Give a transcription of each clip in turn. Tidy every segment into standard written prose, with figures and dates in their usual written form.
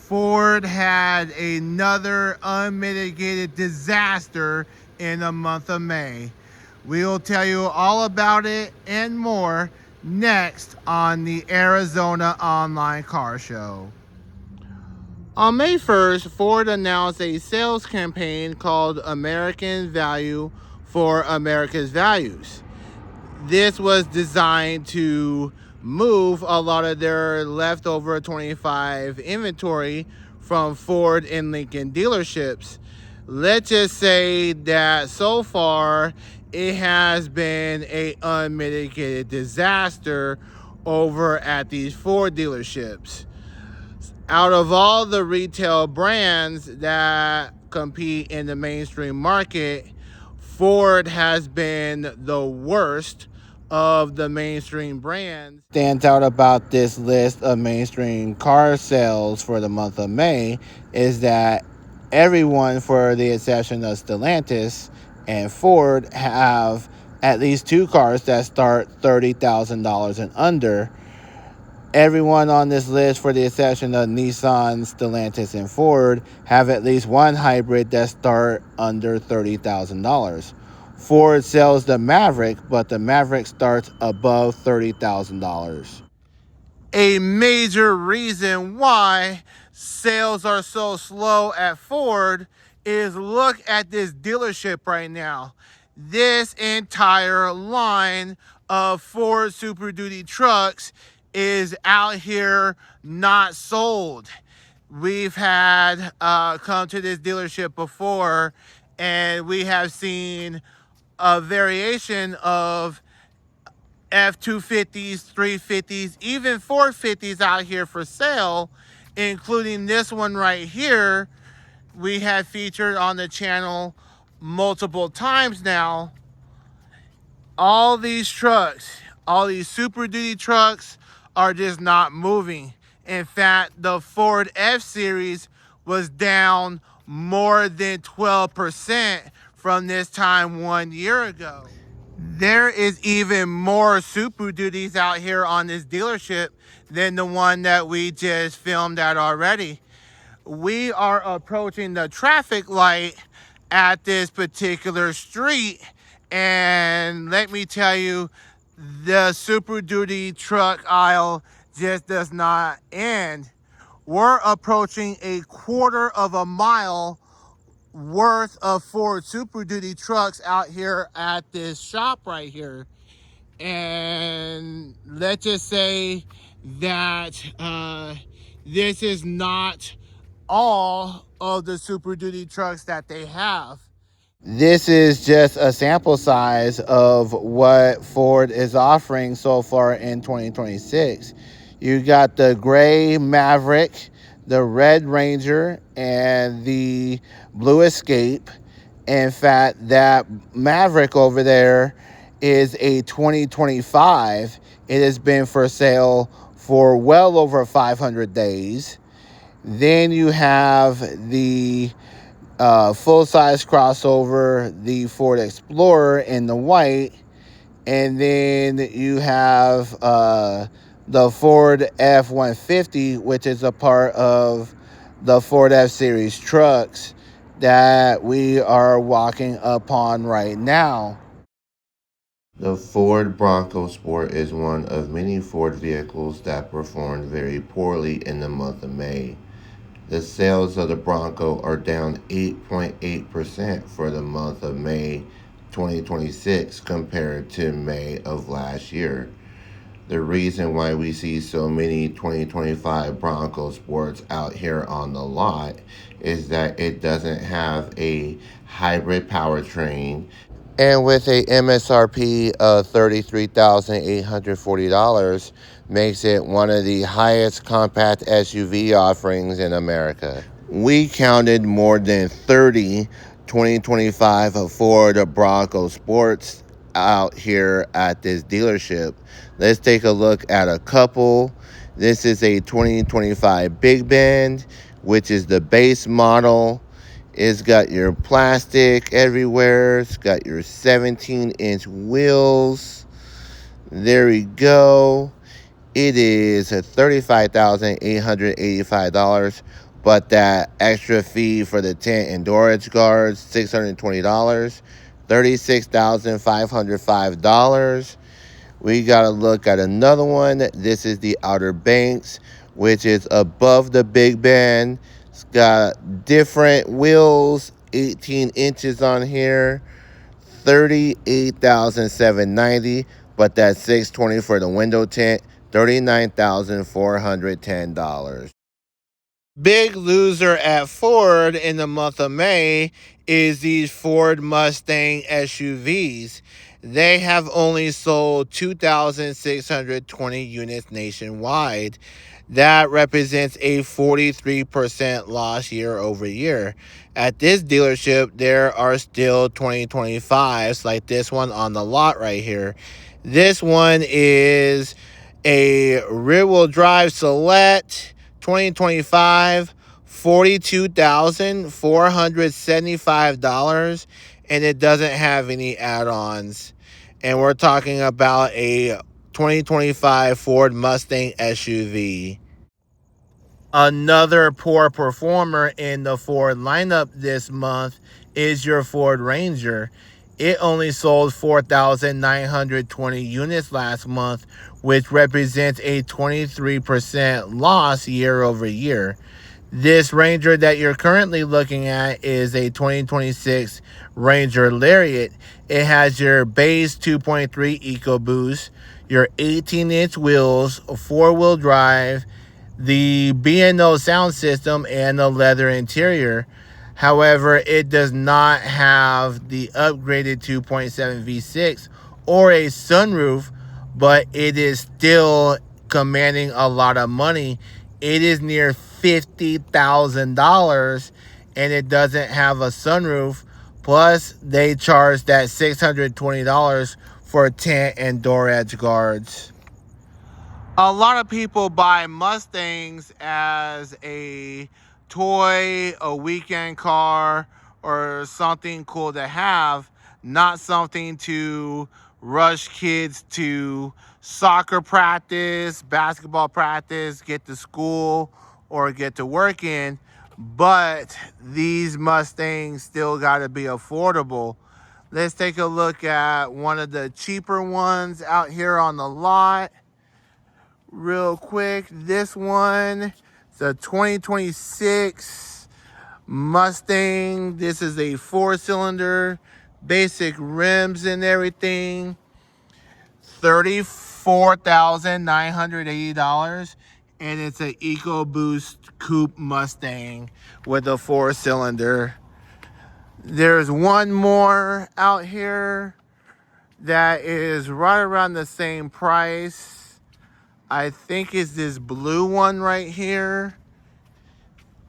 Ford had another unmitigated disaster in the month of May. We will tell you all about it and more next on the Arizona Online Car Show. On May 1st, Ford announced a sales campaign called American Value for America's Values. This was designed to move a lot of their leftover 25 inventory from Ford and Lincoln dealerships. Let's just say that so far it has been an unmitigated disaster over at these Ford dealerships. Out of all the retail brands that compete in the mainstream market, Ford has been the worst of the mainstream brands. Stands out about this list of mainstream car sales for the month of May is that everyone, for the exception of Stellantis and Ford, have at least two cars that start $30,000 and under. Everyone on this list, for the exception of Nissan, Stellantis, and Ford, have at least one hybrid that start under $30,000. Ford sells the Maverick, but the Maverick starts above $30,000. A major reason why sales are so slow at Ford is look at this dealership right now. This entire line of Ford Super Duty trucks is out here not sold. We've had come to this dealership before, and we have seen a variation of F-250s, 350s, even 450s out here for sale, including this one right here. We have featured on the channel multiple times now. All these trucks, all these Super Duty trucks are just not moving. In fact, the Ford F-Series was down more than 12% from this time 1 year ago. There is even more Super Duties out here on this dealership than the one that we just filmed at already. We are approaching the traffic light at this particular street, and let me tell you, the Super Duty truck aisle just does not end. We're approaching a quarter of a mile worth of Ford Super Duty trucks out here at this shop right here. And let's just say that this is not all of the Super Duty trucks that they have. This is just a sample size of what Ford is offering so far in 2026. You got the gray Maverick, the red Ranger, and the blue Escape. In fact, that Maverick over there is a 2025. It has been for sale for well over 500 days. Then you have the full-size crossover, the Ford Explorer in the white, and then you have the Ford F-150, which is a part of the Ford F-Series trucks that we are walking upon right now. The Ford Bronco Sport is one of many Ford vehicles that performed very poorly in the month of May. The sales of the Bronco are down 8.8% for the month of May 2026 compared to May of last year. The reason why we see so many 2025 Bronco Sports out here on the lot is that it doesn't have a hybrid powertrain. And with a MSRP of $33,840, makes it one of the highest compact SUV offerings in America. We counted more than 30 2025 Ford Bronco Sports out here at this dealership. Let's take a look at a couple. This is a 2025 Big Bend, which is the base model. It's got your plastic everywhere. It's got your 17-inch wheels. There we go. It is $35,885 but that extra fee for the tint and storage guards, $620, $36,505. We got to look at another one. This is the Outer Banks, which is above the Big Bend. It's got different wheels, 18 inches on here, $38,790, but that's $620 for the window tint, $39,410. Big loser at Ford in the month of May is these Ford Mustang SUVs. They have only sold 2,620 units nationwide. That represents a 43% loss year over year. At this dealership, there are still 2025s like this one on the lot right here. This one is a rear-wheel drive Select 2025, $42,475, and it doesn't have any add-ons. And we're talking about a 2025 Ford Mustang SUV. Another poor performer in the Ford lineup this month is your Ford Ranger. It only sold 4,920 units last month, which represents a 23% loss year over year. This Ranger that you're currently looking at is a 2026 Ranger Lariat. It has your base 2.3 EcoBoost, your 18-inch wheels, a four-wheel drive, the B&O sound system, and the leather interior. However, it does not have the upgraded 2.7 V6 or a sunroof, but it is still commanding a lot of money. It is near $50,000, and it doesn't have a sunroof. Plus, they charge that $620 for tint and door edge guards. A lot of people buy Mustangs as a toy, a weekend car, or something cool to have, not something to rush kids to soccer practice, basketball practice, get to school, or get to work in. But these Mustangs still got to be affordable. Let's take a look at one of the cheaper ones out here on the lot real quick. This one is a 2026 Mustang. This is a 4-cylinder, basic rims and everything. $34,980, and it's an EcoBoost Coupe Mustang with a 4-cylinder. There's one more out here that is right around the same price. I think it's this blue one right here.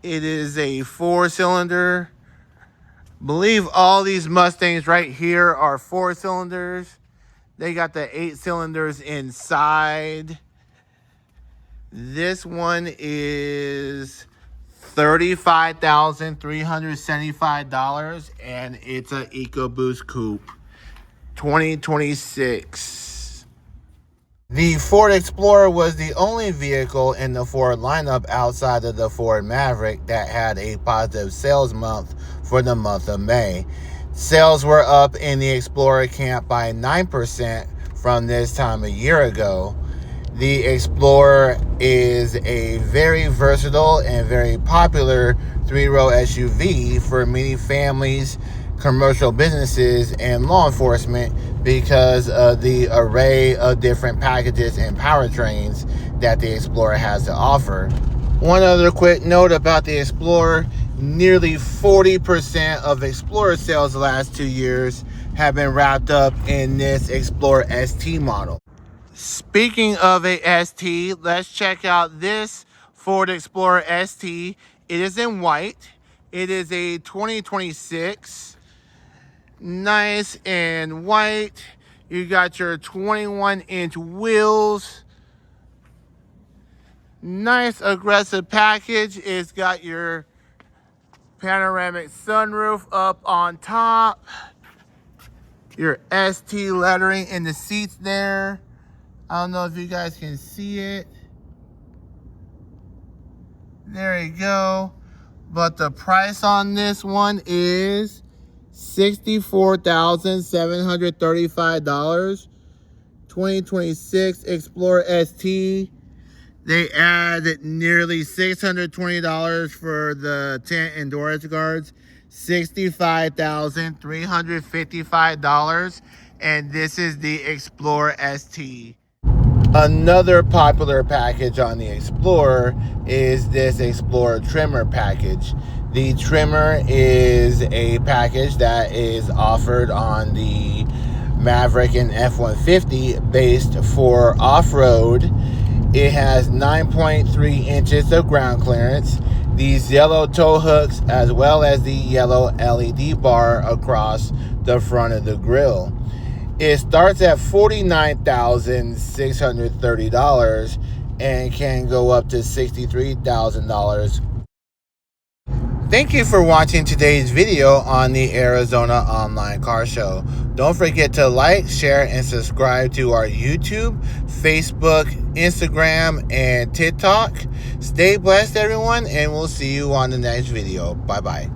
It is a 4-cylinder. Believe all these Mustangs right here are 4-cylinders. They got the 8 cylinders inside. This one is $35,375, and it's an EcoBoost Coupe 2026. The Ford Explorer was the only vehicle in the Ford lineup outside of the Ford Maverick that had a positive sales month for the month of May. Sales were up in the Explorer camp by 9% from this time a year ago. The Explorer is a very versatile and very popular three-row SUV for many families, commercial businesses, and law enforcement because of the array of different packages and powertrains that the Explorer has to offer. One other quick note about the Explorer: nearly 40% of Explorer sales the last 2 years have been wrapped up in this Explorer ST model. Speaking of a ST, let's check out this Ford Explorer ST. It is in white. It is a 2026. Nice and white. You got your 21-inch wheels. Nice aggressive package. It's got your panoramic sunroof up on top. Your ST lettering in the seats there. I don't know if you guys can see it. There you go. but the price on this one is $64,735. 2026 Explorer ST. They add nearly $620 for the tent and door guards. $65,355. And this is the Explorer ST. Another popular package on the Explorer is this Explorer trimmer package. The trimmer is a package that is offered on the Maverick and F-150 based for off-road. It has 9.3 inches of ground clearance, these yellow tow hooks, as well as the yellow LED bar across the front of the grille. It starts at $49,630 and can go up to $63,000. Thank you for watching today's video on the Arizona Online Car Show. Don't forget to like, share, and subscribe to our YouTube, Facebook, Instagram, and TikTok. Stay blessed, everyone, and we'll see you on the next video. Bye-bye.